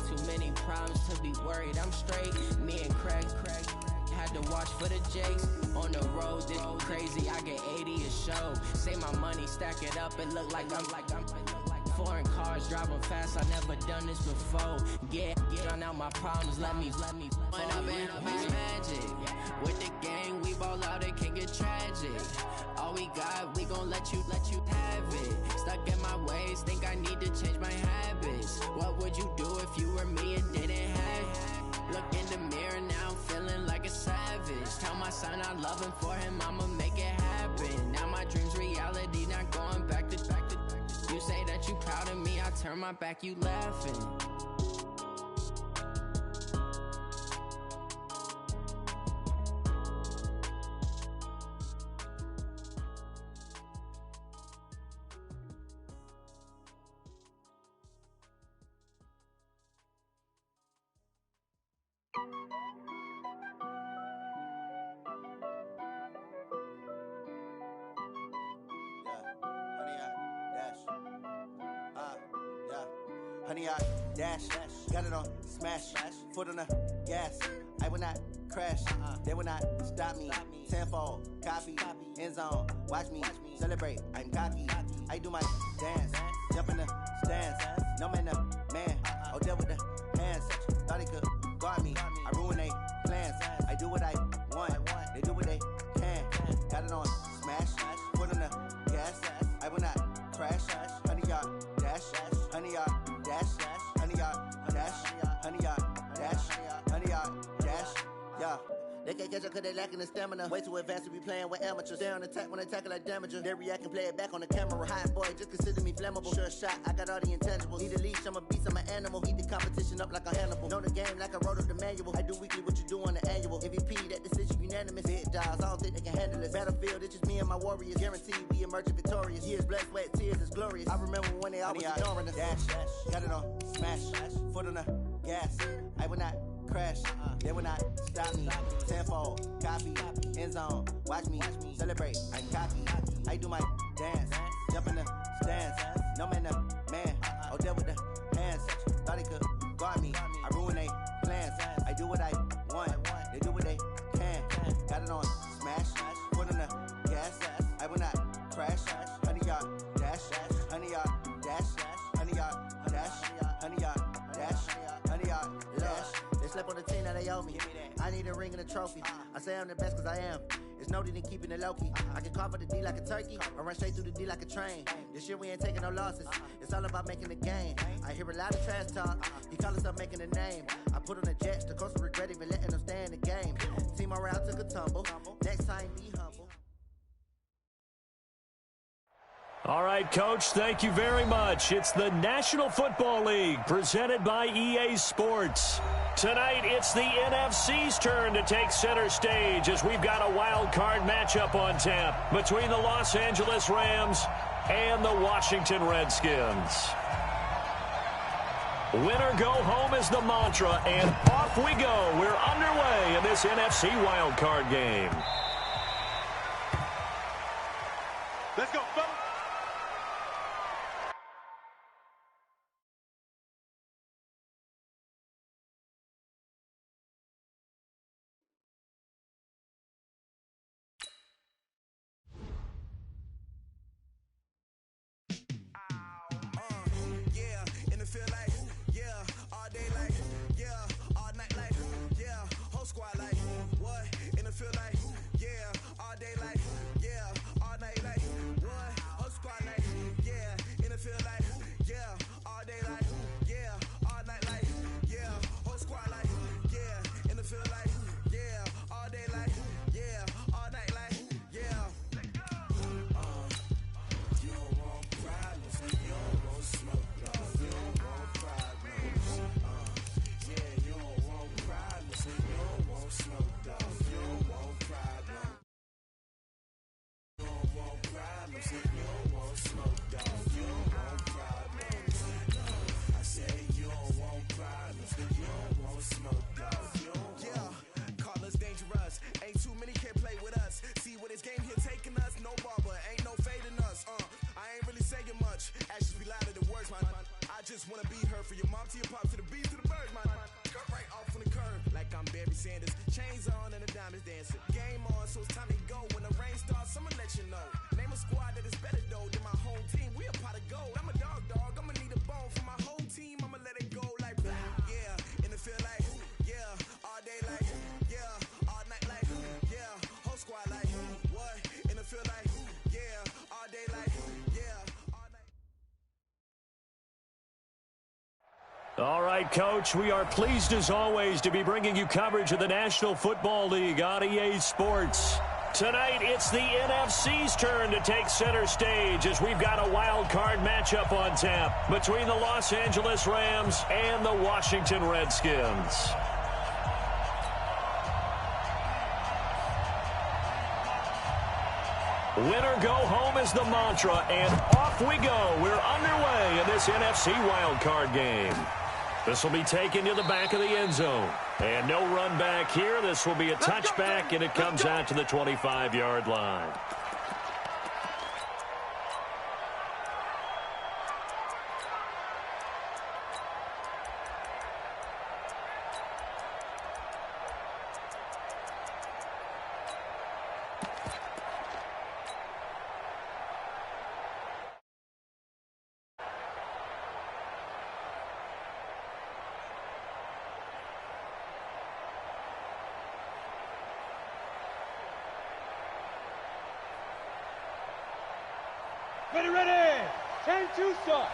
Too many problems to be worried, I'm straight. Me and Craig had to watch for the Jakes. On the road, this crazy, I get 80 a show. Say my money, stack it up, it look like I'm foreign cars, driving fast, I never done this before. Get out my problems, let me When up it's magic. With the gang, we ball out, it can get tragic. All we got, we gon' let you have it. Stuck in my ways, think I need to change my habits. What would you do if you were me and didn't have it? Look in the mirror, now I'm feeling like a savage. Tell my son I love him, for him I'ma make it happen. Now my dream's reality, not going back to. You say that you proud of me, I turn my back, you laughing. Honey, I dash, got it on smash, foot on the gas. I will not crash, they will not stop me. Tenfold, copy, end zone, watch me celebrate. I'm cocky, I do my dance, jump in the stands. No man, man, oh there with the hands. Thought he could guard me, I ruin they plans. I do what I want, they do what they can. Got it on smash, foot on the gas. I will not crash, honey, y'all dash, honey, y'all dash, honey, y'all dash, honey, y'all dash, honey, y'all dash, yeah. They can't catch up cause they lacking the stamina. Way too advanced to be playing with amateurs. Stay on attack when I tackle like damager. They react and play it back on the camera. Hot boy, just consider me flammable. Sure shot, I got all the intangibles. Need a leash, I'm a beast, I'm an animal. Eat the competition up like a Hannibal. Know the game like I wrote up the manual. I do weekly what you do on the annual. MVP, that decision unanimous. Big dials, I don't think they can handle it. Battlefield, it's just me and my warriors. Guaranteed we emerge victorious. Years, blood, sweat, tears, it's glorious. I remember when they always ignoring us. Dash, got it on smash, foot on the gas. I will not crash, they will not stop me. Tenfold, copy, end zone, watch me celebrate. I'm cocky, I do my dance, jump in the stands. No man, man, oh there with the hands. Thought he could guard me, I ruin they plans. I do what I want, they do what they can. Got it on smash, foot on the gas. I will not crash, honey, y'all dash, honey, y'all dash, honey, y'all dash, honey, y'all dash, honey, y'all dash. They slept on the team that they owe me. I need a ring and a trophy. I say I'm the best cause I am. It's no need in keeping it low-key. I can carve up the D like a turkey or run straight through the D like a train. This year we ain't taking no losses. It's all about making the game. I hear a lot of trash talk. He call himself making a name. I put on the Jets. The coach will regret even letting them stay in the game. Team morale took a tumble. Next time be humble. All right, Coach, thank you very much. It's the National Football League presented by EA Sports. Tonight, it's the NFC's turn to take center stage as we've got a wild card matchup on tap between the Los Angeles Rams and the Washington Redskins. Winner go home is the mantra, and off we go. We're underway in this NFC wild card game. Let's go, folks. Feel like, yeah, so it's time to go. When the rain starts, I'ma let you know. Name a squad that is better though than my home team. We a pot of gold. I'm a dog. I'ma need a bone for my whole team. I'ma let it go like yeah. In the field like yeah. All day like yeah. All night like yeah. Whole squad like what? In the field like yeah. All day like yeah. All night. All right, Coach, we are pleased as always to be bringing you coverage of the National Football League on EA Sports. Tonight, it's the NFC's turn to take center stage as we've got a wild card matchup on tap between the Los Angeles Rams and the Washington Redskins. Winner go home is the mantra, and off we go. We're underway in this NFC wildcard game. This will be taken to the back of the end zone. And no run back here. This will be a touchback, and it comes out to the 25-yard line. Ready. 10-2 start.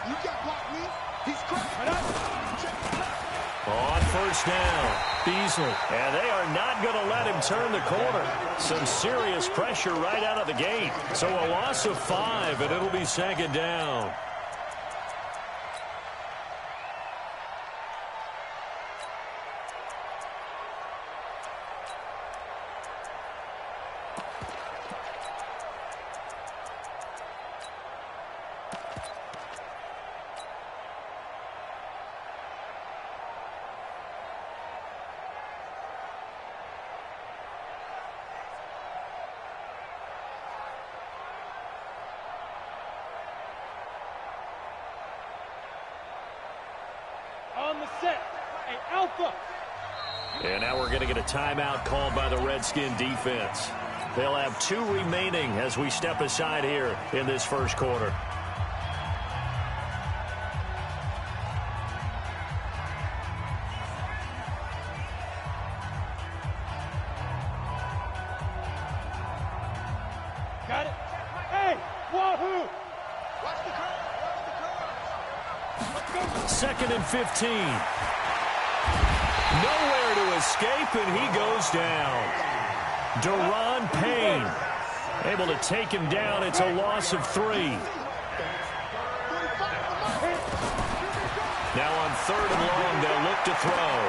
You got blocked me. He's cracked. On first down, Beasley. And they are not going to let him turn the corner. Some serious pressure right out of the gate. So a loss of 5, and it'll be second down. On the set, an alpha. And now we're going to get a timeout called by the Redskin defense. They'll have 2 remaining as we step aside here in this first quarter. Got it. Hey, wahoo! Watch the curve. Second and 15. Nowhere to escape, and he goes down. Deron Payne able to take him down. It's a loss of 3. Now on 3rd and long, they'll look to throw.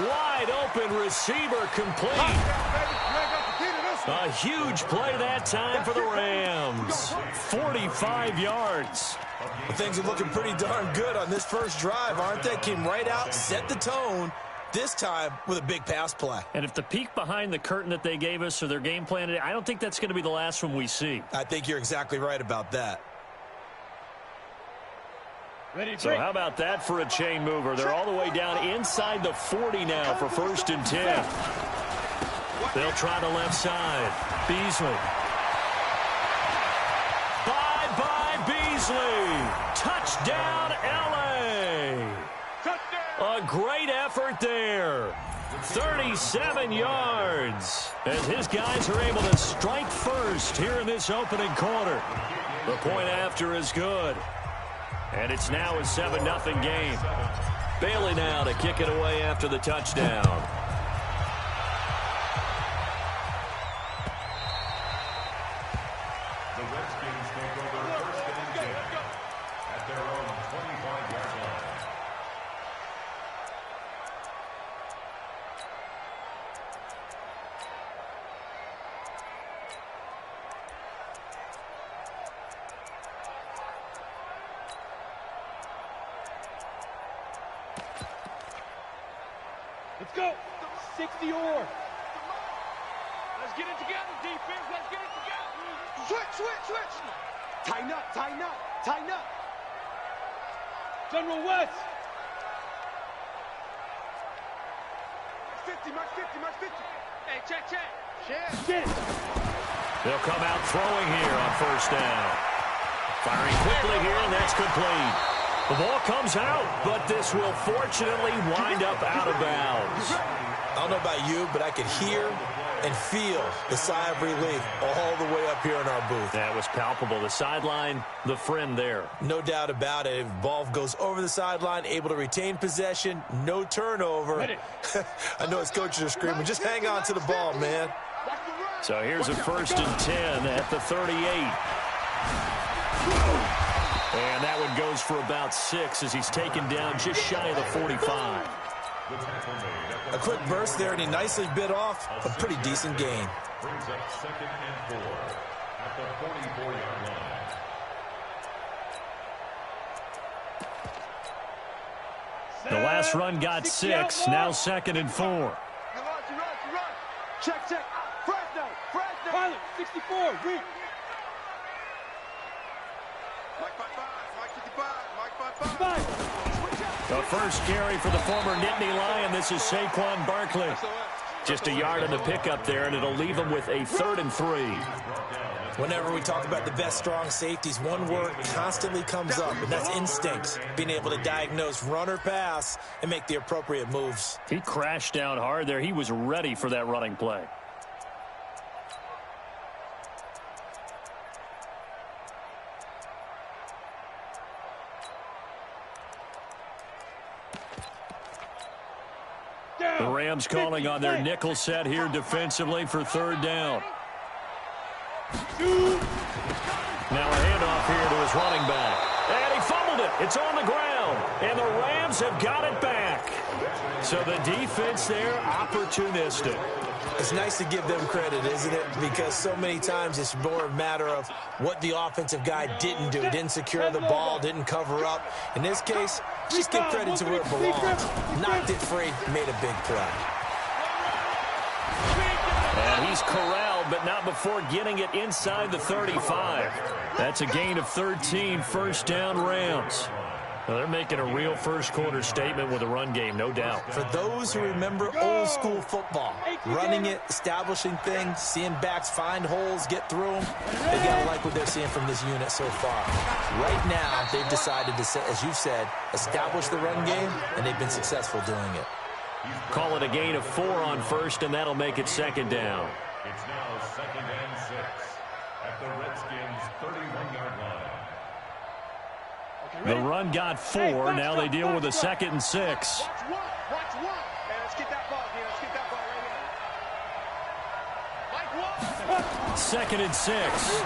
Wide open receiver complete. A huge play that time for the Rams. 45 yards. Well, things are looking pretty darn good on this first drive, aren't they? Came right out, set the tone, this time with a big pass play. And if the peek behind the curtain that they gave us or their game plan, I don't think that's going to be the last one we see. I think you're exactly right about that. So how about that for a chain mover? They're all the way down inside the 40 now for 1st and 10. They'll try the left side. Beasley. Bye-bye, Beasley. Touchdown, L.A. A great effort there. 37 yards. As his guys are able to strike first here in this opening quarter. The point after is good. And it's now a 7-0 game. Bailey now to kick it away after the touchdown. Let's go. 60 or. Let's get it together, defense. Let's get it together. Switch. Tighten up. General West. Mark 50. Hey, check. They'll come out throwing here on first down. Firing quickly here, and that's complete. The ball comes out, but this will fortunately wind up out of bounds. I don't know about you, but I could hear and feel the sigh of relief all the way up here in our booth. That was palpable. The sideline, the friend there. No doubt about it. If the ball goes over the sideline, able to retain possession, no turnover. I know his coaches are screaming, just hang on to the ball, man. So here's a 1st and 10 at the 38. And that one goes for about 6 as he's taken down just shy of the 45. A quick burst there, and he nicely bit off a pretty decent gain. Brings up 2nd and 4 at the 44-yard line. The last run got 6, now 2nd and 4. Check. Fresno. Pilot, 64, reach. Mike 55. The first carry for the former Nittany Lion. This is Saquon Barkley. Just a yard on the pickup there, and it'll leave him with a 3rd and 3. Whenever we talk about the best strong safeties, one word constantly comes up, and that's instinct. Being able to diagnose run or pass and make the appropriate moves. He crashed down hard there. He was ready for that running play. The Rams calling on their nickel set here defensively for 3rd down. Now a handoff here to his running back. And he fumbled it. It's on the ground. And the Rams have got it back. So the defense there, opportunistic. It's nice to give them credit, isn't it? Because so many times it's more a matter of what the offensive guy didn't do. Didn't secure the ball, didn't cover up. In this case, just give credit to where it belongs. Knocked it free, made a big play. And he's corralled, but not before getting it inside the 35. That's a gain of 13, 1st down Rams. Well, they're making a real first-quarter statement with a run game, no doubt. For those who remember old-school football, running it, establishing things, seeing backs find holes, get through them, they got to like what they're seeing from this unit so far. Right now, they've decided to, as you said, establish the run game, and they've been successful doing it. Call it a gain of 4 on 1st, and that'll make it 2nd down. It's now 2nd and 6 at the Redskins' 31-yard line. The run got 4. Now they deal with a 2nd and 6. Watch one. Hey, let's get that ball here. Let's get that ball right here. 2nd and 6.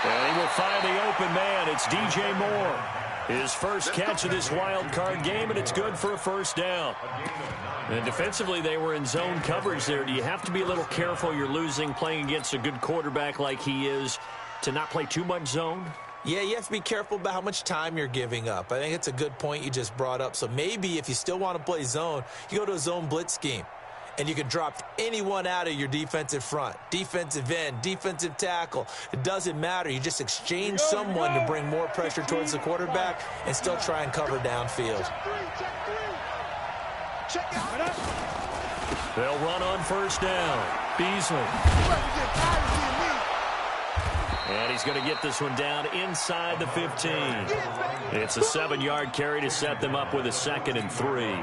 And he will find the open man. It's DJ Moore. His first catch of this wild card game, and it's good for a 1st down. And defensively, they were in zone coverage there. Do you have to be a little careful? You're losing, playing against a good quarterback like he is, to not play too much zone? Yeah, you have to be careful about how much time you're giving up. I think it's a good point you just brought up. So maybe if you still want to play zone, you go to a zone blitz scheme. And you can drop anyone out of your defensive front, defensive end, defensive tackle. It doesn't matter. You just exchange someone to bring more pressure towards the quarterback and still try and cover downfield. They'll run on 1st down. Beasley. And he's going to get this one down inside the 15. It's a 7-yard carry to set them up with a 2nd and 3.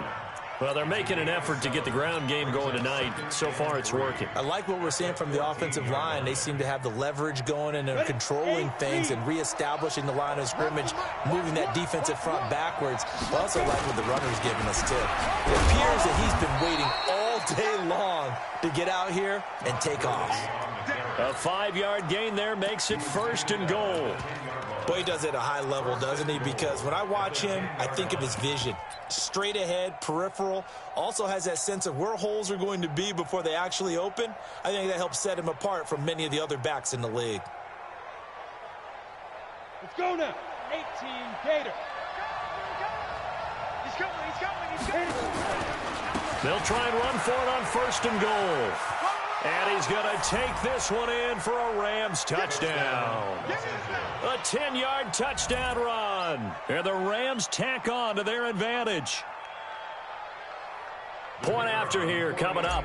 Well, they're making an effort to get the ground game going tonight. So far, it's working. I like what we're seeing from the offensive line. They seem to have the leverage going and they're controlling things and reestablishing the line of scrimmage, moving that defensive front backwards. I also like what the runner's giving us, too. It appears that he's been waiting all day long to get out here and take off. A 5-yard gain there makes it 1st and goal. Boy, he does it at a high level, doesn't he? Because when I watch him, I think of his vision. Straight ahead, peripheral. Also has that sense of where holes are going to be before they actually open. I think that helps set him apart from many of the other backs in the league. Let's go now. 18, Gator. He's coming. They'll try and run for it on 1st and goal. And he's going to take this one in for a Rams touchdown. A 10-yard touchdown run. And the Rams tack on to their advantage. Point after here coming up.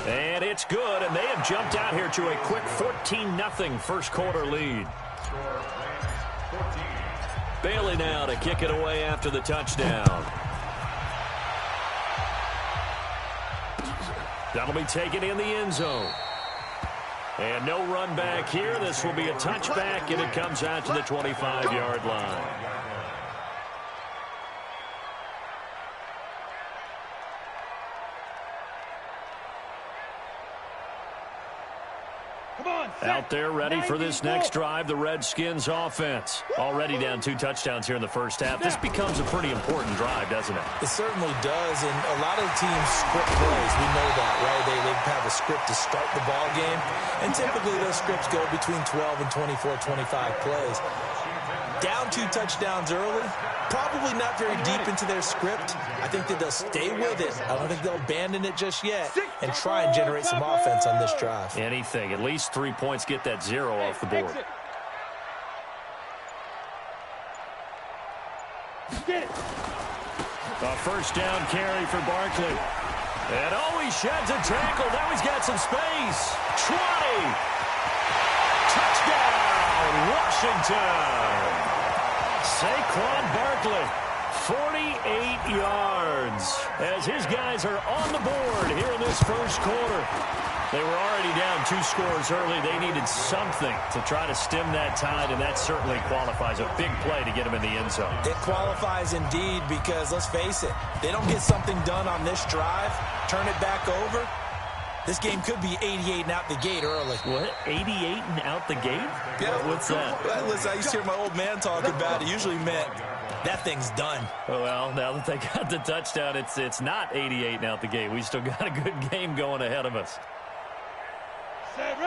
And it's good, and they have jumped out here to a quick 14-0 first quarter lead. Bailey now to kick it away after the touchdown. That'll be taken in the end zone. And no run back here. This will be a touchback, and it comes out to the 25-yard line. Out there ready for this next drive, the Redskins offense. Already down 2 touchdowns here in the first half. This becomes a pretty important drive, doesn't it? It certainly does, and a lot of the teams script plays. We know that, right? They have a script to start the ball game, and typically those scripts go between 12 and 24, 25 plays. Down 2 touchdowns early, probably not very deep into their script. I think that they'll stay with it. I don't think they'll abandon it just yet and try and generate some offense on this drive. Anything. At least 3 points, get that 0 off the board. A first down carry for Barkley. And he sheds a tackle. Now he's got some space. 20. Touchdown, Washington. Saquon Barkley, 48 yards, as his guys are on the board here in this first quarter. They were already down 2 scores early. They needed something to try to stem that tide, and that certainly qualifies. A big play to get them in the end zone. It qualifies indeed because, let's face it, they don't get something done on this drive, turn it back over, this game could be 88 and out the gate early. What? 88 and out the gate? Yeah. What's that? Listen, I used to hear my old man talk about it. Usually meant that thing's done. Well, now that they got the touchdown, it's not 88 and out the gate. We still got a good game going ahead of us.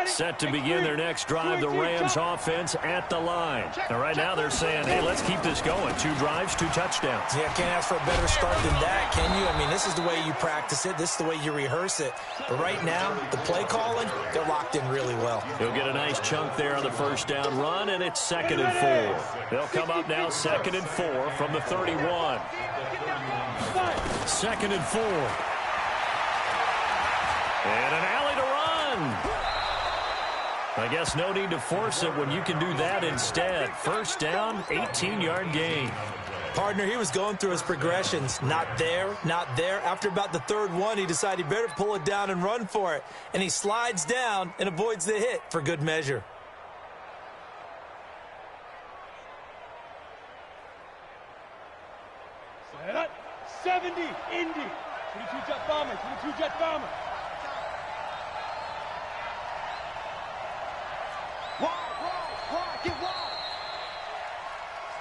Set to begin their next drive, the Rams offense at the line. And right now they're saying, hey, let's keep this going. 2 drives, 2 touchdowns. Yeah, can't ask for a better start than that, can you? I mean, this is the way you practice it. This is the way you rehearse it. But right now, the play calling, they're locked in really well. He'll get a nice chunk there on the first down run, and it's 2nd and 4. They'll come up now 2nd and 4 from the 31. 2nd and 4. And an alley to run. I guess no need to force it when you can do that instead. First down, 18-yard gain. Partner, he was going through his progressions. Not there, not there. After about the 3rd one, he decided he better pull it down and run for it. And he slides down and avoids the hit for good measure. Set up, 70, Indy. 22 jet bomber, 22 jet bomber.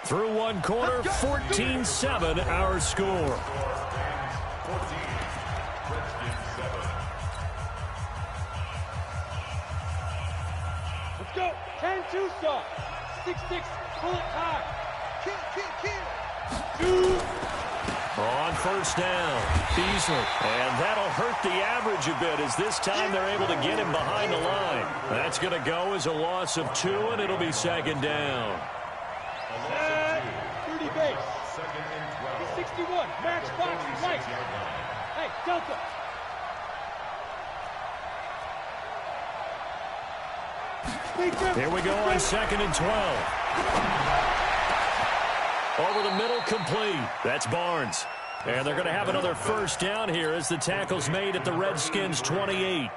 Through 1 quarter, 14-7 our score. Let's go. 10-2 stop. 6-6, pull it high. Kill. On first down, Beasley. And that'll hurt the average a bit as this time they're able to get him behind the line. That's going to go as a loss of 2, and it'll be 2nd down. 30 base. 61. Matchbox right. Hey, Delta. Here we go on 2nd and 12. Over the middle, complete. That's Barnes. And they're going to have another first down here as the tackle's made at the Redskins' 28.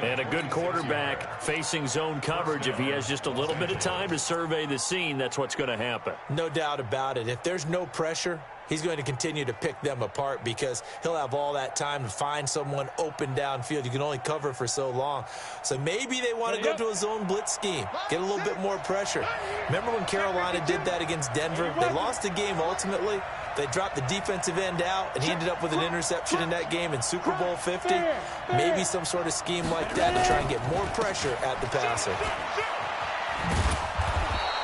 And a good quarterback facing zone coverage. If he has just a little bit of time to survey the scene, that's what's going to happen. No doubt about it. If there's no pressure, he's going to continue to pick them apart because he'll have all that time to find someone open downfield. You can only cover for so long. So maybe they want to go to a zone blitz scheme, get a little bit more pressure. Remember when Carolina did that against Denver? They lost the game ultimately. They dropped the defensive end out, and he ended up with an interception in that game in Super Bowl 50. Maybe some sort of scheme like that to try and get more pressure at the passer.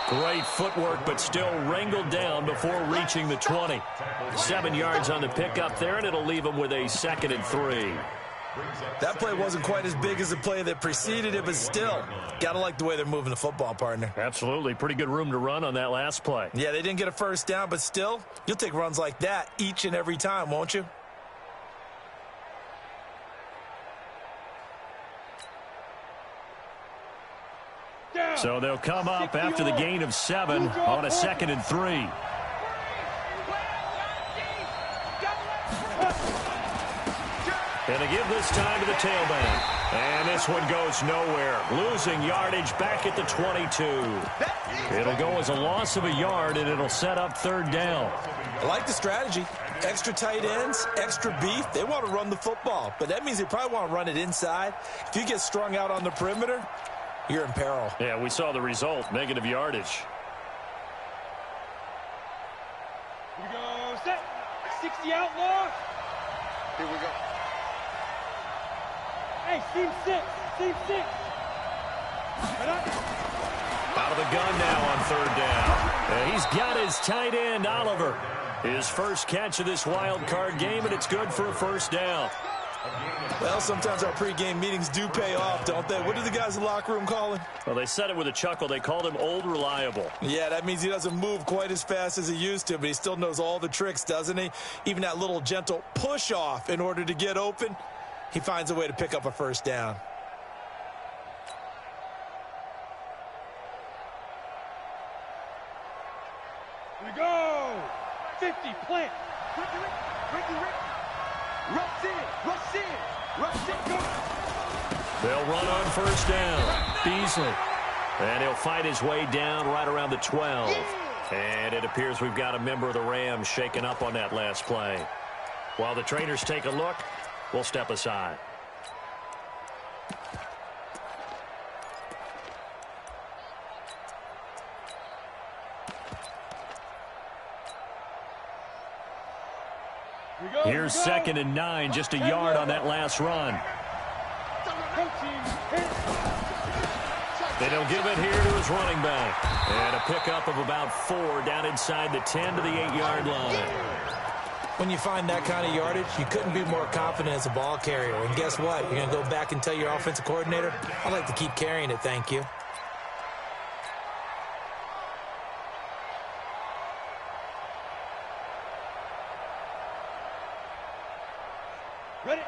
Great footwork, but still wrangled down before reaching the 20. 7 yards on the pickup there, and it'll leave him with a 2nd and 3. That play wasn't quite as big as the play that preceded it, but still, got to like the way they're moving the football, partner. Absolutely. Pretty good room to run on that last play. Yeah, they didn't get a first down, but still, you'll take runs like that each and every time, won't you? So they'll come up after the gain of 7 on a 2nd and 3. And they give this time to the tailback. And this one goes nowhere. Losing yardage back at the 22. It'll go as a loss of a yard, and it'll set up 3rd down. I like the strategy. Extra tight ends, extra beef. They want to run the football, but that means they probably want to run it inside. If you get strung out on the perimeter, you're in peril. Yeah, we saw the result, negative yardage. Here we go, set. 60 outlaw. Here we go. Hey, team 6. Team 6. Right up. Out of the gun now on 3rd down. And he's got his tight end, Oliver. His first catch of this wild card game, and it's good for a 1st down. Well, sometimes our pregame meetings do pay off, don't they? What do the guys in the locker room call him? Well, they said it with a chuckle. They called him Old Reliable. Yeah, that means he doesn't move quite as fast as he used to, but he still knows all the tricks, doesn't he? Even that little gentle push-off in order to get open, he finds a way to pick up a 1st down. Here we go. 50, plant. Rush in, go. They'll run on 1st down. Beasley. And he'll fight his way down right around the 12. And it appears we've got a member of the Rams shaken up on that last play. While the trainers take a look, we'll step aside. Here's 2nd and 9, just a yard on that last run. Then he'll give it here to his running back. And a pickup of about 4 down inside the 10 to the 8-yard line. When you find that kind of yardage, you couldn't be more confident as a ball carrier. And guess what? You're going to go back and tell your offensive coordinator, I'd like to keep carrying it, thank you.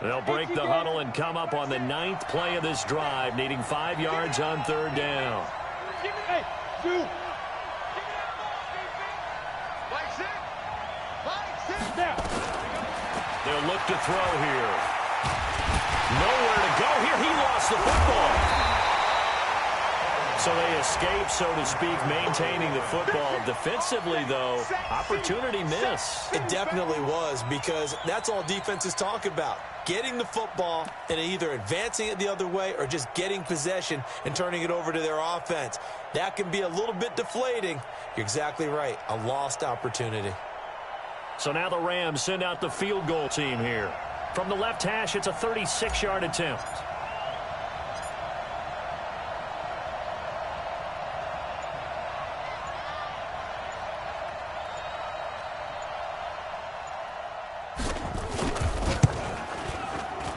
They'll break the huddle and come up on the 9th play of this drive, needing 5 yards on 3rd down. Hey, 2. They'll look to throw here. Nowhere to go here. He lost the football. So they escape, so to speak, maintaining the football. Defensively, though, opportunity miss. It definitely was, because that's all defenses talk about. Getting the football and either advancing it the other way or just getting possession and turning it over to their offense. That can be a little bit deflating. You're exactly right. A lost opportunity. So now the Rams send out the field goal team here. From the left hash, it's a 36-yard attempt.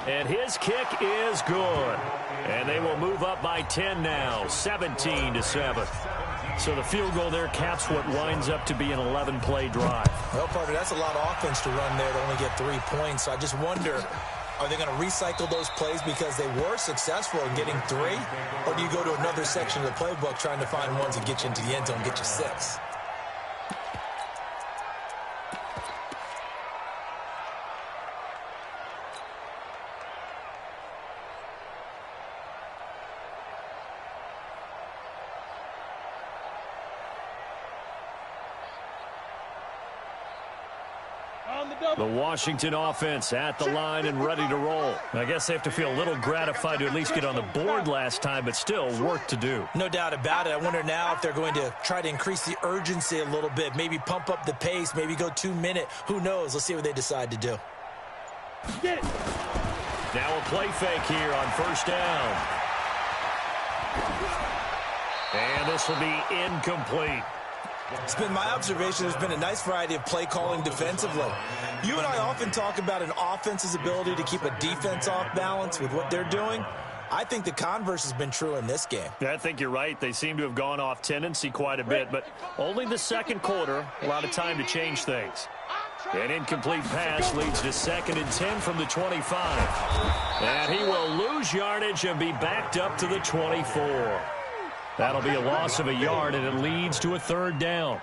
And his kick is good. And they will move up by 10 now, 17-7. So the field goal there caps what winds up to be an 11-play drive. Well, partner, that's a lot of offense to run there to only get 3 points. So I just wonder, are they going to recycle those plays because they were successful in getting 3? Or do you go to another section of the playbook trying to find ones that get you into the end zone and get you 6? The Washington offense at the line and ready to roll. I guess they have to feel a little gratified to at least get on the board last time, but still work to do. No doubt about it. I wonder now if they're going to try to increase the urgency a little bit, maybe pump up the pace, maybe go 2-minute. Who knows? Let's see what they decide to do. Get it. Now a play fake here on 1st down. And this will be incomplete. It's been my observation there's been a nice variety of play calling defensively. You and I often talk about an offense's ability to keep a defense off balance with what they're doing. I think the converse has been true in this game. Yeah, I think you're right. They seem to have gone off tendency quite a bit, but only the second quarter, a lot of time to change things. An incomplete pass leads to 2nd and 10 from the 25. And he will lose yardage and be backed up to the 24. That'll be a loss of a yard, and it leads to a 3rd down.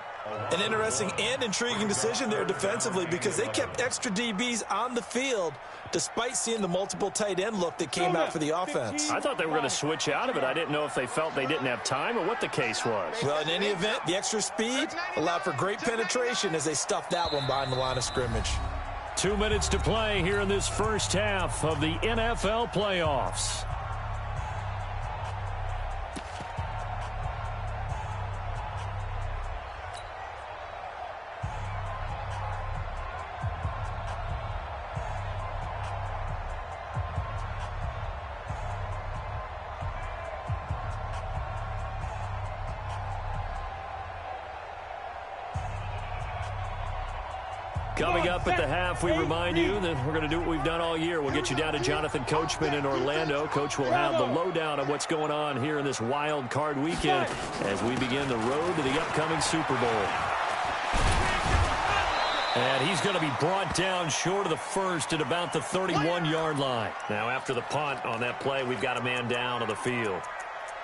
An interesting and intriguing decision there defensively because they kept extra DBs on the field despite seeing the multiple tight end look that came out for the offense. I thought they were going to switch out of it. I didn't know if they felt they didn't have time or what the case was. Well, in any event, the extra speed allowed for great penetration as they stuffed that one behind the line of scrimmage. 2 minutes to play here in this first half of the NFL playoffs. Coming up at the half, we remind you that we're going to do what we've done all year. We'll get you down to Jonathan Coachman in Orlando. Coach will have the lowdown of what's going on here in this wild card weekend as we begin the road to the upcoming Super Bowl. And he's going to be brought down short of the first at about the 31-yard line. Now, after the punt on that play, we've got a man down on the field.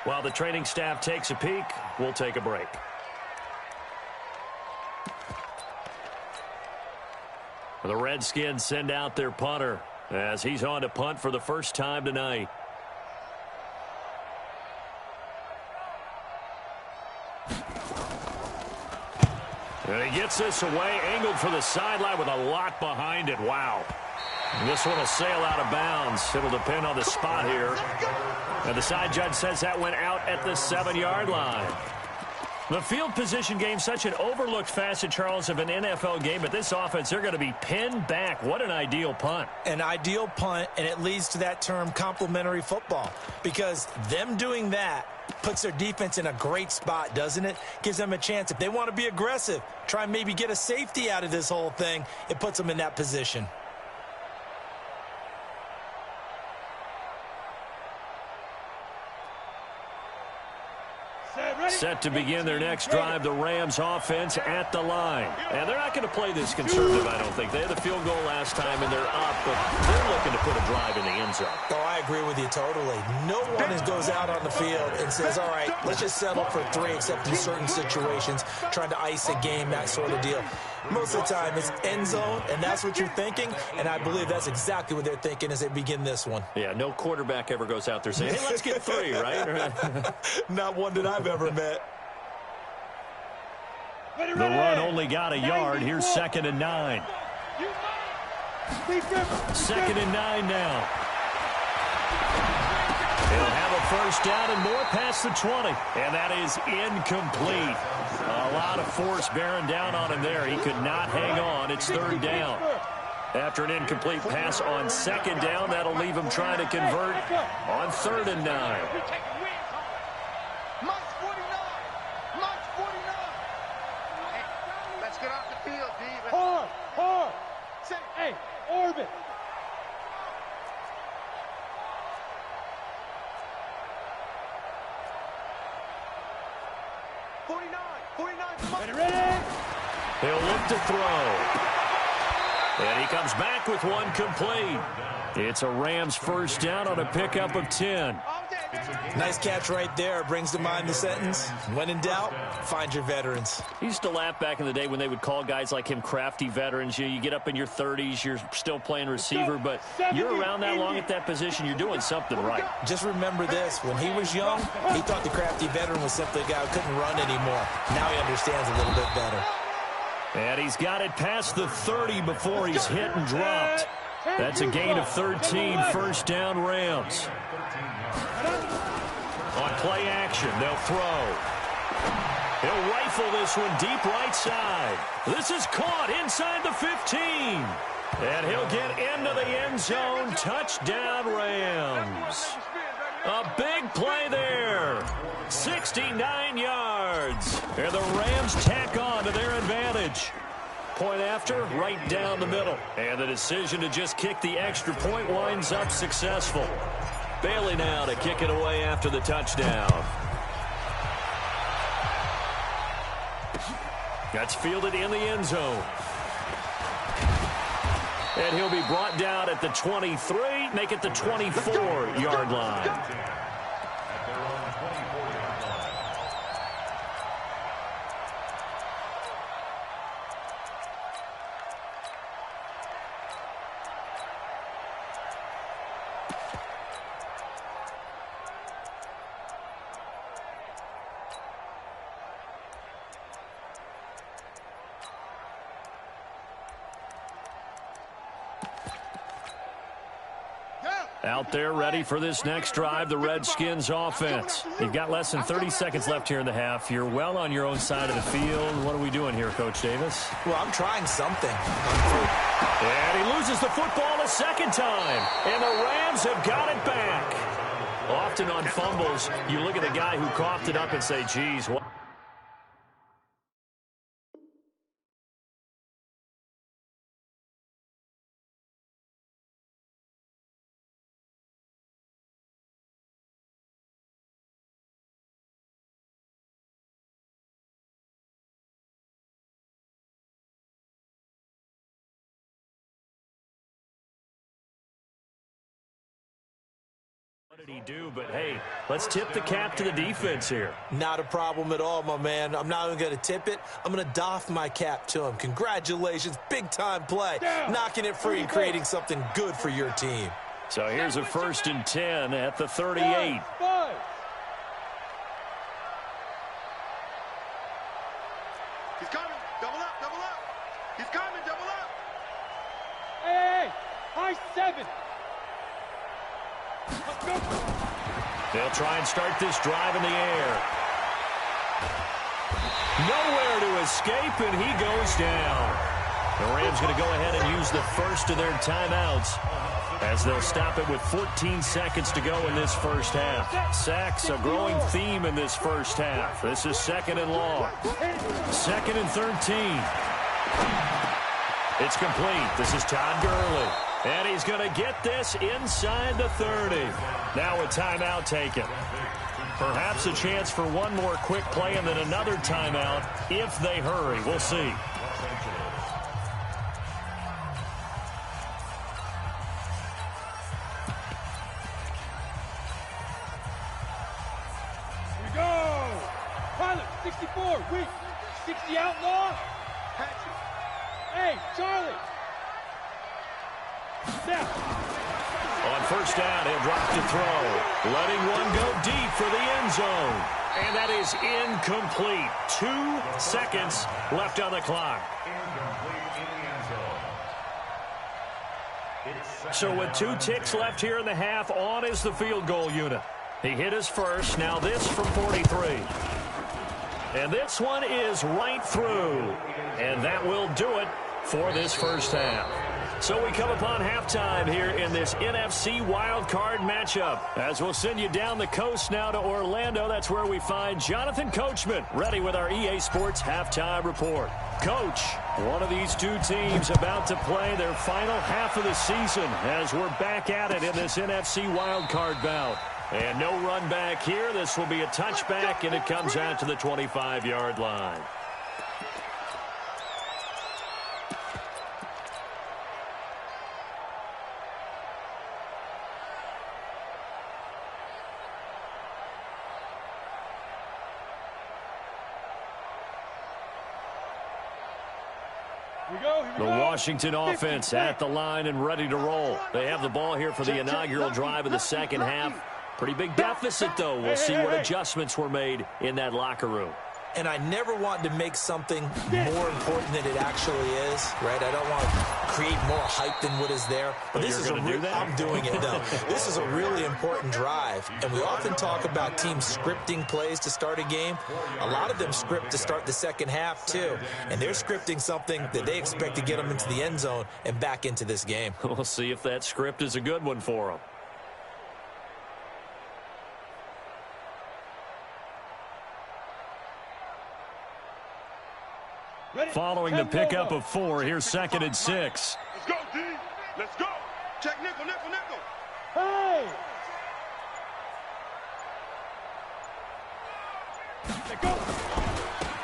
While the training staff takes a peek, we'll take a break. The Redskins send out their punter as he's on to punt for the first time tonight. And he gets this away, angled for the sideline with a lot behind it. Wow. And this one will sail out of bounds. It'll depend on the spot here. And the side judge says that went out at the 7-yard line. The field position game, such an overlooked facet, Charles, of an NFL game. But this offense, they're going to be pinned back. What an ideal punt. An ideal punt, and it leads to that term complementary football. Because them doing that puts their defense in a great spot, doesn't it? Gives them a chance. If they want to be aggressive, try and maybe get a safety out of this whole thing, it puts them in that position. Set to begin their next drive, the Rams offense at the line. And they're not going to play this conservative, I don't think. They had the field goal last time, and they're up, but they're looking to put a drive in the end zone. Oh, I agree with you totally. No one goes out on the field and says, all right, let's just settle for 3, except in certain situations, trying to ice a game, that sort of deal. Most of the time, it's end zone, and that's what you're thinking, and I believe that's exactly what they're thinking as they begin this one. Yeah, no quarterback ever goes out there saying, hey, let's get 3, right? Not one that I've ever met. The run only got a yard. Here's 2nd and 9. 2nd and 9 now. He'll have a first down and more past the 20. And that is incomplete. A lot of force bearing down on him there. He could not hang on. It's 3rd down. After an incomplete pass on 2nd down, that'll leave him trying to convert on 3rd and 9. Hey, orbit. Ready? He'll look to throw. And he comes back with one complete. It's a Rams first down on a pickup of 10. Nice catch right there. Brings to mind the sentence, when in doubt, find your veterans. He used to laugh back in the day when they would call guys like him crafty veterans. You get up in your 30s, you're still playing receiver, but you're around that long at that position, you're doing something right. Just remember this. When he was young, he thought the crafty veteran was simply a guy who couldn't run anymore. Now he understands a little bit better. And he's got it past the 30 before he's hit and dropped. That's a gain of 13, first down Rams. On play action, they'll throw. He'll rifle this one deep right side. This is caught inside the 15. And he'll get into the end zone. Touchdown, Rams. A big play there. 69 yards. And the Rams tack on to their advantage. Point after, right down the middle. And the decision to just kick the extra point winds up successful. Bailey now to kick it away after the touchdown. That's fielded in the end zone. And he'll be brought down at the 23, make it the 24-yard line. Out there ready for this next drive, the Redskins offense. You've got less than 30 seconds left here in the half. You're well on your own side of the field. What are we doing here, Coach Davis? Well, I'm trying something. And he loses the football a second time. And the Rams have got it back. Often on fumbles, you look at the guy who coughed it up and say, geez, what? What did he do? But, hey, let's tip the cap to the defense here. Not a problem at all, my man. I'm not even going to tip it. I'm going to doff my cap to him. Congratulations. Big-time play. Knocking it free and creating something good for your team. So here's a 1st and 10 at the 38. He's coming. Double up, double up. He's coming, double up. Hey, high 7. They'll try and start this drive in the air. Nowhere to escape, and he goes down. The Rams going to go ahead and use the first of their timeouts as they'll stop it with 14 seconds to go in this first half. Sacks, a growing theme in this first half. This is 2nd and long. 2nd and 13. It's complete. This is Todd Gurley. And he's going to get this inside the 30. Now a timeout taken. Perhaps a chance for one more quick play and then another timeout if they hurry. We'll see. Here we go. Pilot, 64, weak. 60 outlaw. Patrick. Hey, Charlie. On 1st down, he'll drop to throw. Letting one go deep for the end zone. And that is incomplete. 2 seconds left on the clock. So with 2 ticks left here in the half, on is the field goal unit. He hit his first. Now this from 43. And this one is right through. And that will do it for this first half. So we come upon halftime here in this NFC wildcard matchup. As we'll send you down the coast now to Orlando, that's where we find Jonathan Coachman ready with our EA Sports halftime report. Coach, one of these two teams about to play their final half of the season as we're back at it in this NFC wildcard bout. And no run back here. This will be a touchback, and it comes out to the 25-yard line. The Washington offense at the line and ready to roll. They have the ball here for the inaugural drive of the second half. Pretty big deficit, though. We'll see what adjustments were made in that locker room. And I never want to make something more important than it actually is, right? I don't want to create more hype than what is there. But this is I'm doing it, though. This is a really important drive. And we often talk about teams scripting plays to start a game. A lot of them script to start the second half, too. And they're scripting something that they expect to get them into the end zone and back into this game. We'll see if that script is a good one for them. Following the pickup of 4, here's 2nd and 6. Let's go, D. Let's go. Check nickel, nickel, nickel. Hey!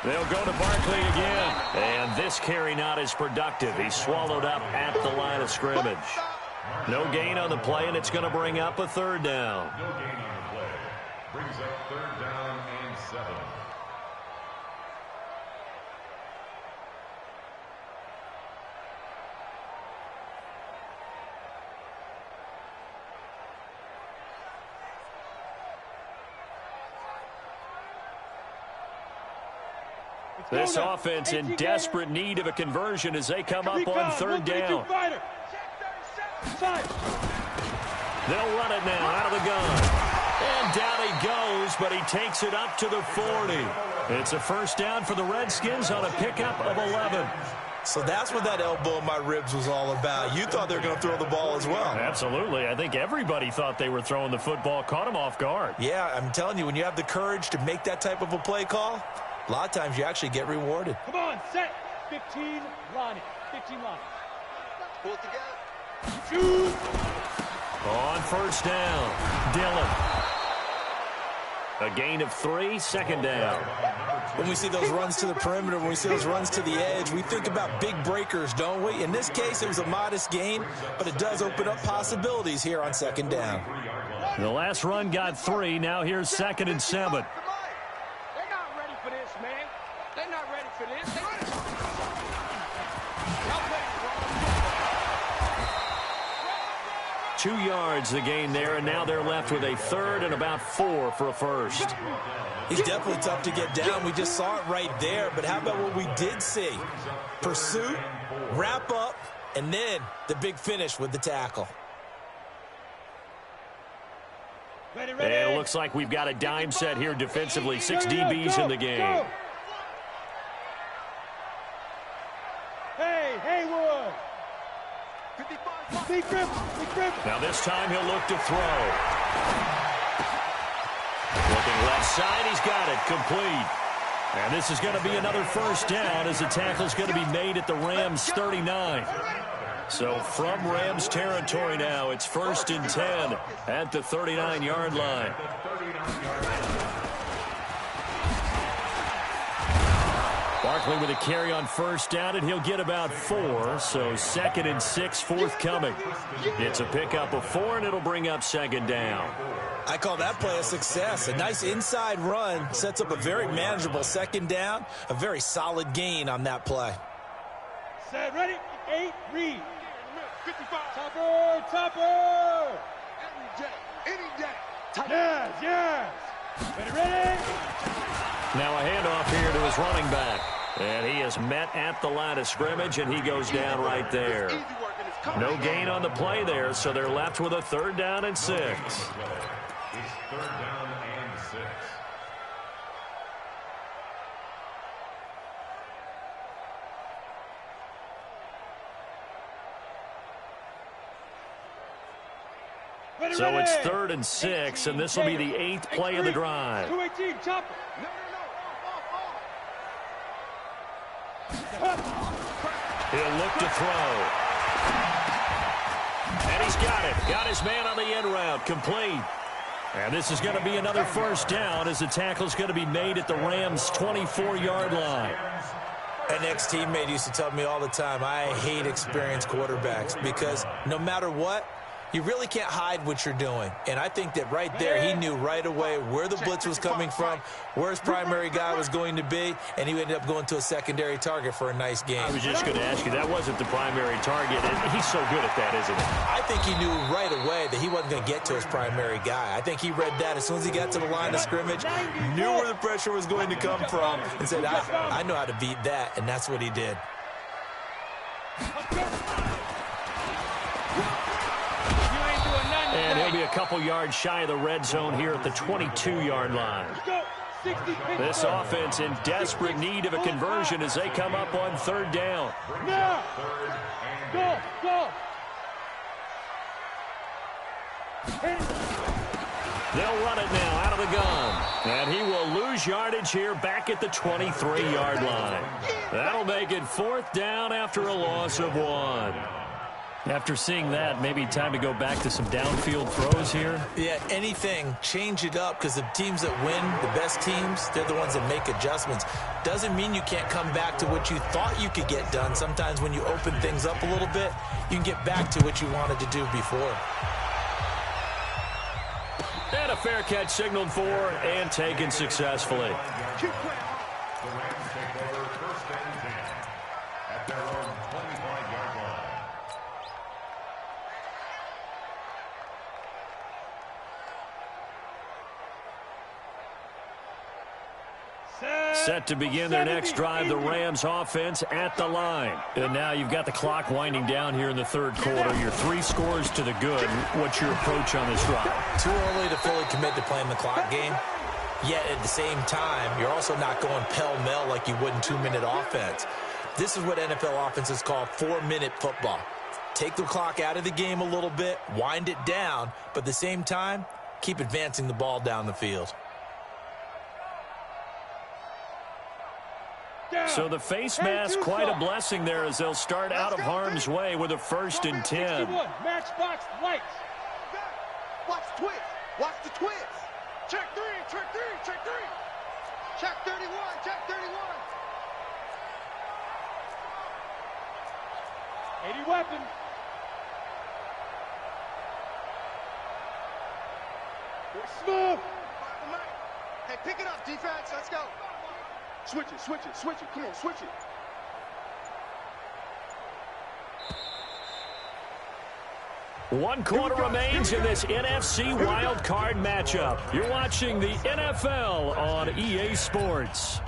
They'll go to Barkley again. And this carry not as productive. He's swallowed up at the line of scrimmage. No gain on the play, and it's going to bring up a 3rd down. No gain on the play. Brings up 3rd down and 7. This offense in desperate need of a conversion as they come up on 3rd down. They'll run it now out of the gun. And down he goes, but he takes it up to the 40. It's a 1st down for the Redskins on a pickup of 11. So that's what that elbow in my ribs was all about. You thought they were going to throw the ball as well. Absolutely. I think everybody thought they were throwing the football, caught him off guard. Yeah, I'm telling you, when you have the courage to make that type of a play call, a lot of times you actually get rewarded. Come on, set. 15, Lonnie. 15, Lonnie. Pull it together. Shoot. On 1st down, Dillon. A gain of 3, 2nd down. When we see those runs to the perimeter, when we see those runs to the edge, we think about big breakers, don't we? In this case, it was a modest gain, but it does open up possibilities here on 2nd down. The last run got 3. Now here's 2nd and 7. They're not ready for this. 2 yards the gain there, and now they're left with a 3rd and about 4 for a 1st. He's definitely tough to get down. We just saw it right there, but how about what we did see? Pursuit, wrap up, and then the big finish with the tackle. And it looks like we've got a dime set here defensively. 6 DBs in the game. Hey, Haywood. Big grip. Now this time he'll look to throw. Looking left side, he's got it, complete. And this is going to be another 1st down as the tackle's going to be made at the Rams 39. So from Rams territory now, it's 1st and 10 at the 39-yard line. Barkley with a carry on 1st down, and he'll get about 4. So 2nd and 6 forthcoming. It's a pickup of 4, and it'll bring up 2nd down. I call that play a success. A nice inside run sets up a very manageable 2nd down. A very solid gain on that play. Set, ready, 8, read. 55. Topper. Any day. Yes. Ready. Now a handoff here to his running back. And he is met at the line of scrimmage, and he goes down right there. No gain on the play there, so they're left with a 3rd down and 6. It's 3rd down and 6. So it's 3rd and 6, and this will be the 8th play of the drive. 218, chopper. He'll look to throw. And he's got it. Got his man on the end route. Complete. And this is going to be another 1st down as the tackle's going to be made at the Rams' 24-yard line. An ex-teammate used to tell me all the time, I hate experienced quarterbacks because no matter what, you really can't hide what you're doing. And I think that right there, he knew right away where the blitz was coming from, where his primary guy was going to be, and he ended up going to a secondary target for a nice game. I was just going to ask you, that wasn't the primary target, and he's so good at that, isn't he? I think he knew right away that he wasn't going to get to his primary guy. I think he read that as soon as he got to the line of scrimmage, knew where the pressure was going to come from, and said, I know how to beat that, and that's what he did. And he'll be a couple yards shy of the red zone here at the 22-yard line. This offense in desperate need of a conversion as they come up on 3rd down. Now, go. They'll run it now out of the gun. And he will lose yardage here back at the 23-yard line. That'll make it 4th down after a loss of 1. After seeing that, maybe time to go back to some downfield throws here. Yeah, anything. Change it up, because the teams that win, the best teams, they're the ones that make adjustments. Doesn't mean you can't come back to what you thought you could get done. Sometimes when you open things up a little bit, you can get back to what you wanted to do before. And a fair catch signaled for and taken successfully. The Rams take over 1st and 10 at their own 25-yard line. Set to begin their next drive, the Rams offense at the line. And now you've got the clock winding down here in the 3rd quarter. Your 3 scores to the good. What's your approach on this drive? Too early to fully commit to playing the clock game. Yet at the same time, you're also not going pell-mell like you would in 2-minute offense. This is what NFL offenses call 4-minute football. Take the clock out of the game a little bit, wind it down, but at the same time, keep advancing the ball down the field. So the face mask, quite a blessing there as they'll start out of harm's way with a 1st and 10. Matchbox lights. Watch the twist. Watch the twist. Check 3, check 3, check 3. Check 31, check 31. 80 weapons. Smooth. Hey, pick it up, defense. Let's go. Switch it, switch it, switch it. Come on, switch it. One quarter remains in this NFC wild card matchup. You're watching the NFL on EA Sports.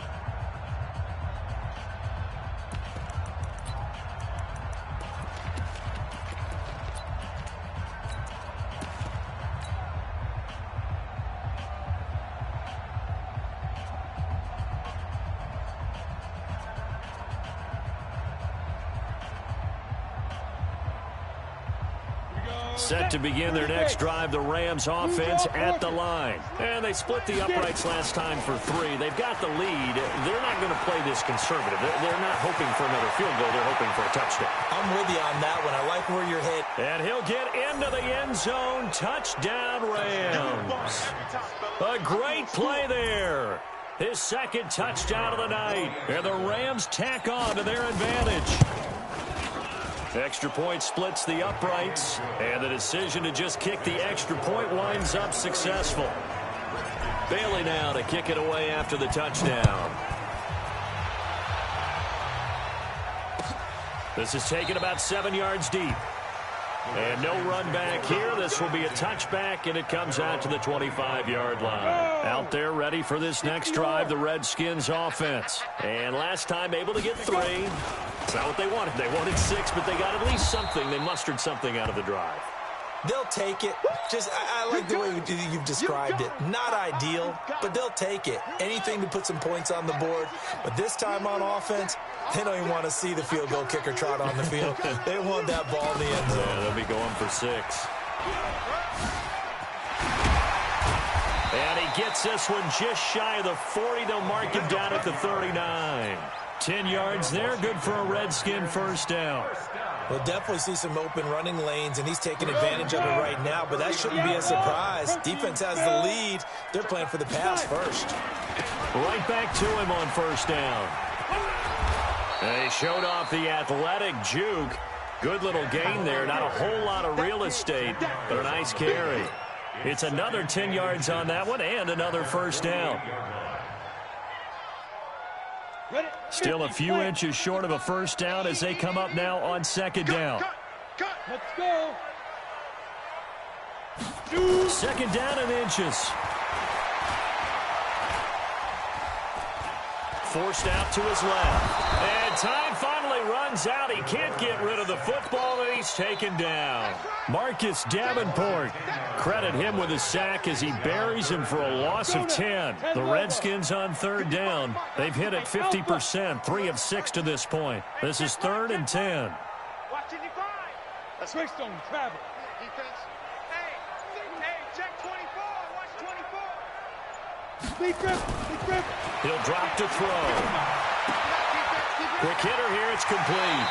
Set to begin their next drive, the Rams offense at the line. And they split the uprights last time for 3. They've got the lead. They're not going to play this conservative. They're not hoping for another field goal. They're hoping for a touchdown. I'm with you on that one. I like where you're hit. And he'll get into the end zone. Touchdown, Rams. A great play there. His 2nd touchdown of the night. And the Rams tack on to their advantage. Extra point splits the uprights, and the decision to just kick the extra point winds up successful. Bailey now to kick it away after the touchdown. This is taken about 7 yards deep. And no run back here. This will be a touchback, and it comes out to the 25-yard line. Out there ready for this next drive, the Redskins offense. And last time able to get 3. It's not what they wanted. They wanted 6, but they got at least something. They mustered something out of the drive. They'll take it. I like the way you've described it. Not ideal, but they'll take it. Anything to put some points on the board. But this time on offense, they don't even want to see the field goal kicker trot on the field. They want that ball in the end zone. Yeah, they'll be going for 6. And he gets this one just shy of the 40. They'll mark him down at the 39. 10 yards there, good for a Redskin 1st down. We'll definitely see some open running lanes, and he's taking advantage of it right now, but that shouldn't be a surprise. Defense has the lead. They're playing for the pass first. Right back to him on 1st down. And he showed off the athletic juke. Good little gain there. Not a whole lot of real estate, but a nice carry. It's another 10 yards on that one and another 1st down. Still a few inches short of a 1st down as they come up now on 2nd down. Let's go. 2nd down and inches. Forced out to his left. And time finally runs out. He can't get rid of the football, and he's taken down. Marcus Davenport. Credit him with a sack as he buries him for a loss of 10. The Redskins on 3rd down. They've hit it 50%, 3 of 6 to this point. This is 3rd and 10. Watch it, Let's switch on travel. Defense. Hey, check 24. Watch 24. He'll drop to throw. Quick hitter here, it's complete.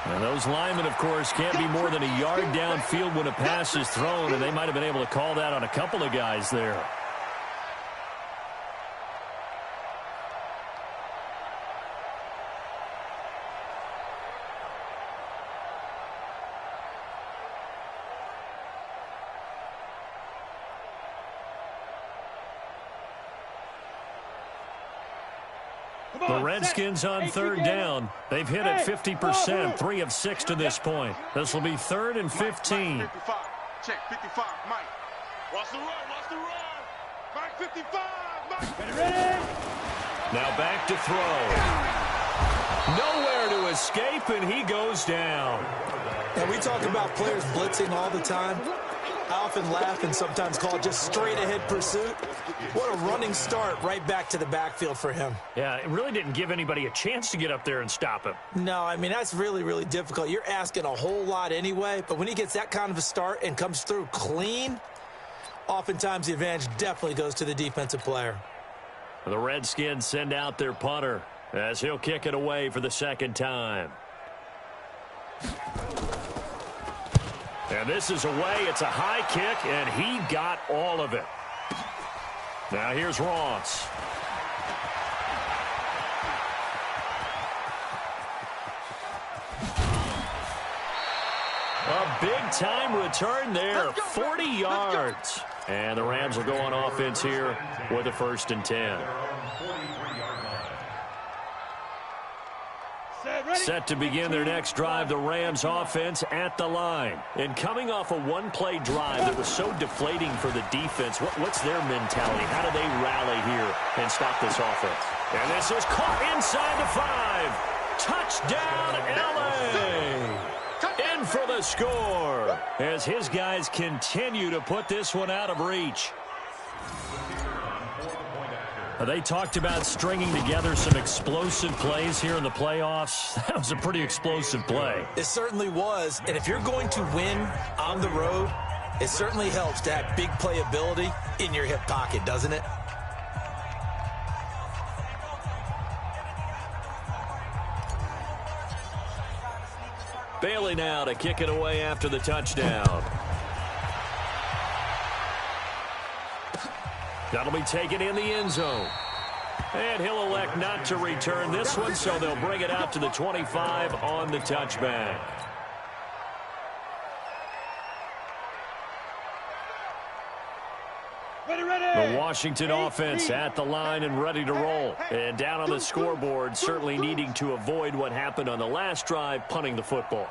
And those linemen, of course, can't be more than a yard downfield when a pass is thrown, and they might have been able to call that on a couple of guys there. The Redskins on third down. They've hit it 50%, 3 of 6 to this point. This will be 3rd and 15. Mike, 55. Check 55, Mike. Watch the run, watch the run. Mike 55, Mike. Ready? Now back to throw. Nowhere to escape, and he goes down. And we talk about players blitzing all the time. I often laugh and sometimes call it just straight-ahead pursuit. What a running start right back to the backfield for him. Yeah, it really didn't give anybody a chance to get up there and stop him. No, I mean, that's really, really difficult. You're asking a whole lot anyway, but when he gets that kind of a start and comes through clean, oftentimes the advantage definitely goes to the defensive player. The Redskins send out their punter as he'll kick it away for the second time. And this is away. It's a high kick, and he got all of it. Now here's Ross. A big-time return there, 40 yards. And the Rams will go on offense here with a 1st and 10. Set to begin their next drive, the Rams offense at the line. And coming off a one-play drive that was so deflating for the defense, what's their mentality? How do they rally here and stop this offense? And this is caught inside the 5. Touchdown, L.A. In for the score as his guys continue to put this one out of reach. They talked about stringing together some explosive plays here in the playoffs. That was a pretty explosive play. It certainly was. And if you're going to win on the road, it certainly helps to have big playability in your hip pocket, doesn't it? Bailey now to kick it away after the touchdown. That'll be taken in the end zone. And he'll elect not to return this one, so they'll bring it out to the 25 on the touchback. The Washington offense at the line and ready to roll. And down on the scoreboard, certainly needing to avoid what happened on the last drive, punting the football.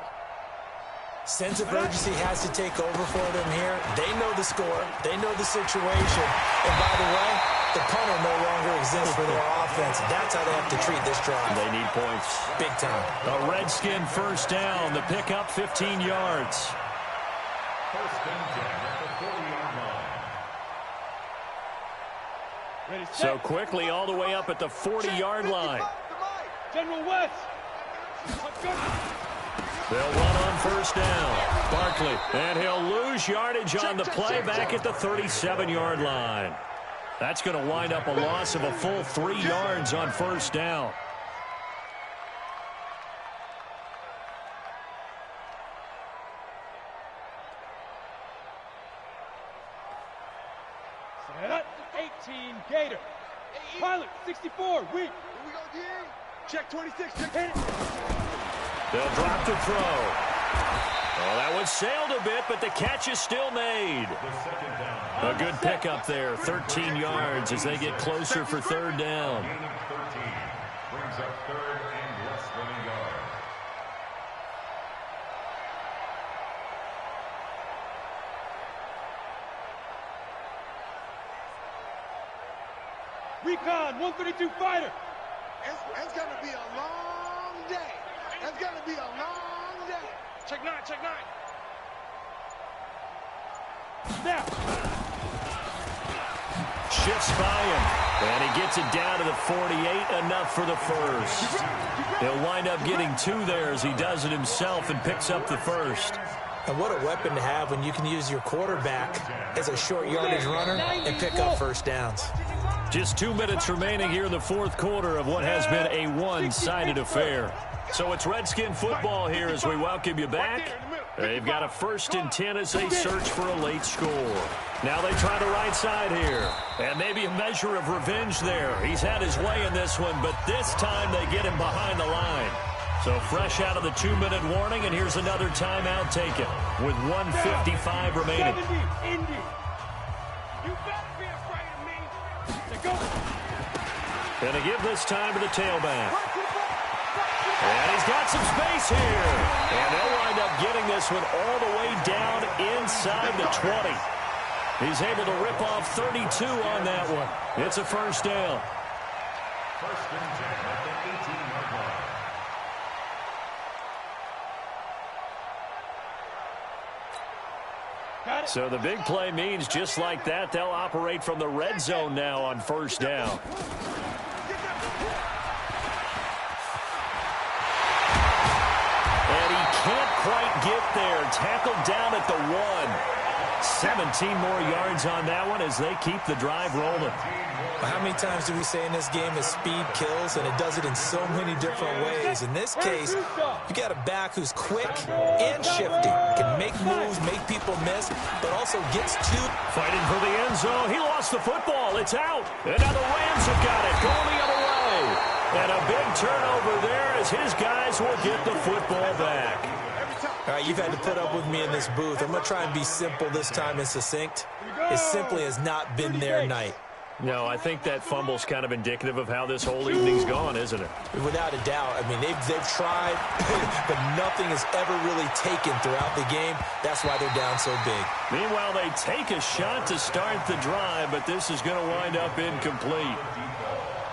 Sense of urgency has to take over for them here. They know the score. They know the situation. And by the way, the punter no longer exists for their offense. That's how they have to treat this drive. They need points. Big time. A Redskin first down. The pickup, 15 yards. 1st and 10 at the 40-yard line. So quickly all the way up at the 40-yard line. General West. They'll run on first down. Barkley, and he'll lose yardage on the play back at the 37-yard line. That's going to wind up a loss of a full 3 yards on first down. Set up, 18, Gator. Pilot, 64, weak. Here we go, D. Check 26, check it. They'll drop to throw. Oh, that one sailed a bit, but the catch is still made. A good pickup there, 13 yards as they get closer for third down. Gain of 13 brings up 3rd and less than a yard. Recon, 132 fighter. It's going to be a long day. It's going to be a long day. Check 9, check 9. Now. Shifts by him, and he gets it down to the 48, enough for the first. He'll wind up getting 2 there as he does it himself and picks up the first. And what a weapon to have when you can use your quarterback as a short yardage runner and pick up first downs. Just 2 minutes remaining here in the fourth quarter of what has been a one-sided affair. So it's Redskin football here as we welcome you back. They've got a 1st and 10 as they search for a late score. Now they try the right side here. And maybe a measure of revenge there. He's had his way in this one, but this time they get him behind the line. So fresh out of the 2-minute warning, and here's another timeout taken with 1:55 remaining. Gonna give this time to the tailback. And he's got some space here. And they'll wind up getting this one all the way down inside the 20. He's able to rip off 32 on that one. It's a first down. 1st and 10 at the 18-yard line. So the big play means just like that, they'll operate from the red zone now on first down. And he can't quite get there. Tackled down at the 1. 17 more yards on that one as they keep the drive rolling. How many times do we say in this game that speed kills, and it does it in so many different ways? In this case, you got a back who's quick and shifty, can make moves, make people miss, but also gets to. Fighting for the end zone. He lost the football. It's out. And now the Rams have got it. Going the other way. And a big turnover there as his guys will get the football back. All right, you've had to put up with me in this booth. I'm going to try and be simple this time and succinct. It simply has not been their night. No, I think that fumble's kind of indicative of how this whole evening's gone, isn't it? Without a doubt. I mean, they've tried, but nothing is ever really taken throughout the game. That's why they're down so big. Meanwhile, they take a shot to start the drive, but this is going to wind up incomplete.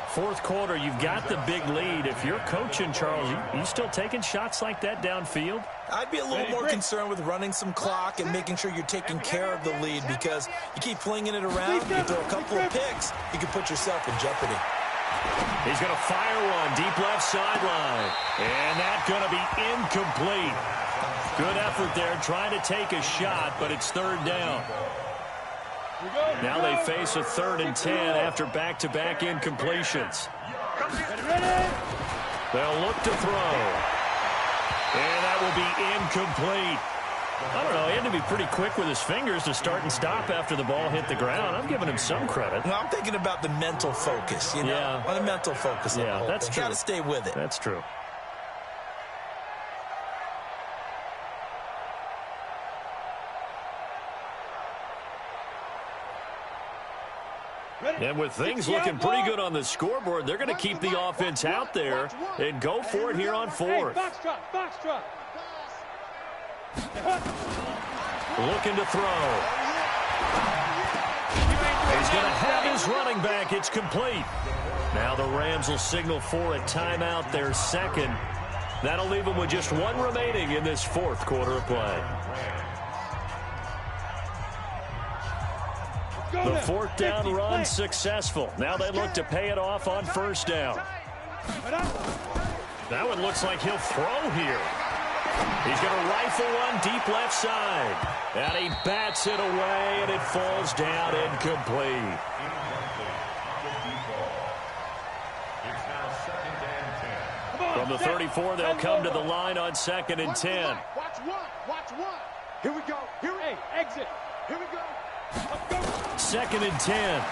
Fourth quarter, you've got the big lead. If you're coaching, Charles, you still taking shots like that downfield? I'd be a little more concerned with running some clock and making sure you're taking care of the lead, because you keep flinging it around, you throw a couple of picks, you can put yourself in jeopardy. He's going to fire one deep left sideline. And that's going to be incomplete. Good effort there trying to take a shot, but it's third down. Now they face a 3rd and 10 after back-to-back incompletions. They'll look to throw. And that will be incomplete. I don't know, he had to be pretty quick with his fingers to start and stop after the ball hit the ground. I'm giving him some credit. No, I'm thinking about the mental focus, you know? Yeah. On the mental focus. Yeah, that's true. Got to stay with it. That's true. And with things looking pretty good on the scoreboard, they're going to keep the offense out there and go for it here on 4th. Looking to throw. He's going to have his running back. It's complete. Now the Rams will signal for a timeout, their second. That'll leave them with just 1 remaining in this fourth quarter of play. The fourth down run successful. Now they look to pay it off on first down. That one looks like he'll throw here. He's going to rifle one deep left side. And he bats it away, and it falls down incomplete. It's now 2nd and 10. From the 34, they'll come to the line on 2nd and 10. Watch one. Here we go. Hey, exit. Here we go. 2nd and 10.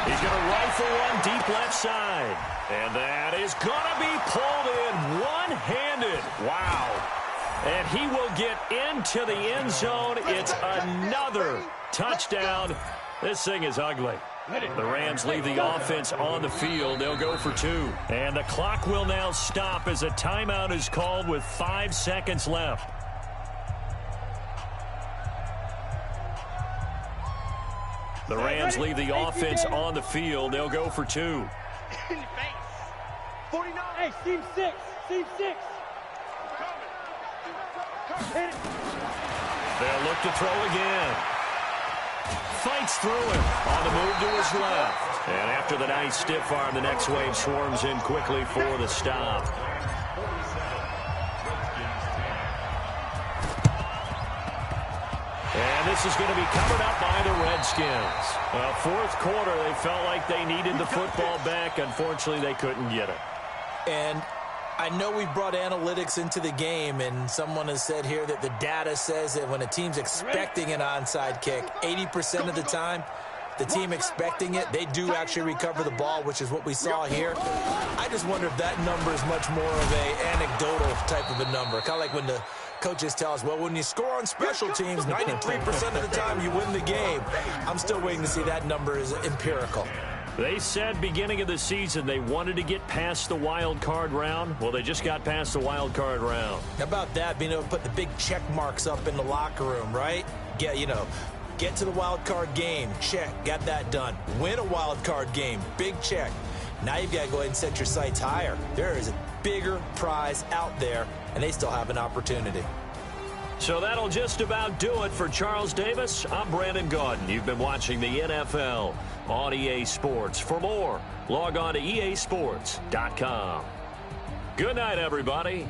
He's going to rifle one deep left side. And that is going to be pulled in one-handed. Wow. And he will get into the end zone. It's another touchdown. This thing is ugly. The Rams leave the offense on the field. They'll go for 2. And the clock will now stop as a timeout is called with 5 seconds left. The Rams leave the offense on the field. They'll go for 2. In the face. 49. Hey, seam 6. They'll look to throw again. Fights through it on the move to his left. And after the nice stiff arm, the next wave swarms in quickly for the stop. this is going to be covered up by the Redskins. Well, fourth quarter, they felt like they needed the football back. Unfortunately, they couldn't get it. And I know we brought analytics into the game, and someone has said here that the data says that when a team's expecting an onside kick, 80% of the time, the team expecting it, they do actually recover the ball, which is what we saw here. I just wonder if that number is much more of a anecdotal type of a number. Kind of like when the coaches tell us, well, when you score on special teams, 93% of the time you win the game. I'm still waiting to see that number is empirical. They said beginning of the season they wanted to get past the wild card round. Well, they just got past the wild card round. How about that, being able to put the big check marks up in the locker room, right? Get to the wild card game, check, got that done. Win a wild card game, big check. Now you've got to go ahead and set your sights higher. There is a bigger prize out there, and they still have an opportunity. So that'll just about do it for Charles Davis. I'm Brandon Gaudin. You've been watching the NFL on EA Sports. For more, log on to easports.com. Good night, everybody.